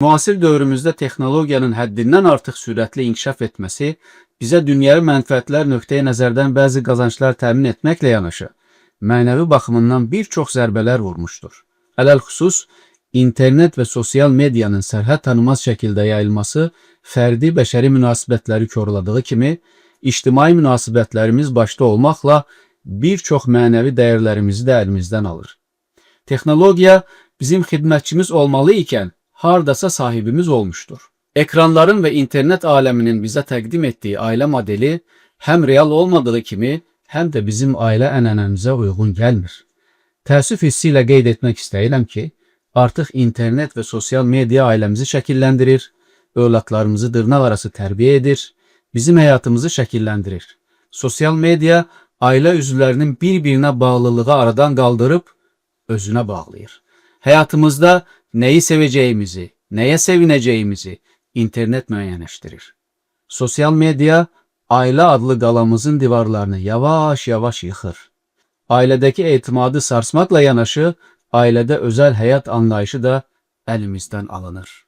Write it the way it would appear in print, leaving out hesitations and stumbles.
Müasir dövrümüzdə texnologiyanın həddindən artıq sürətli inkişaf etməsi bizə dünyəvi mənfəətlər nöqteyi nəzərdən bəzi qazançlar təmin etməklə yanaşı, mənəvi baxımından bir çox zərbələr vurmuşdur. Ələlxüsus, internet və sosial medianın sərhəd tanımaz şəkildə yayılması fərdi bəşəri münasibətləri korladığı kimi, ictimai münasibətlərimiz başda olmaqla bir çox mənəvi dəyərlərimizi də əlimizdən alır. Texnologiya bizim xidmətçimiz olmalı ikən, hardasa sahibimiz olmuşdur. Ekranların və internet aləminin bizə təqdim etdiyi ailə modeli həm real olmadığı kimi, həm də bizim ailə ənənəmizə uyğun gəlmir. Təəssüf hissi ilə qeyd etmək istəyirəm ki, artıq internet və sosial media ailəmizi şəkilləndirir, övladlarımızı dırnaq arası tərbiyə edir, bizim həyatımızı şəkilləndirir. Sosial media ailə üzvlərinin bir-birinə bağlılığı aradan qaldırıb, özünə bağlayır. Həyatımızda nəyi sevəcəyimizi, nəyə sevinəcəyimizi internet müəyyənləşdirir. Sosial media ailə adlı qalamızın divarlarını yavaş-yavaş yıxır. Ailədəki etimadı sarsmaqla yanaşı, ailədə özəl həyat anlayışı da əlimizdən alınır.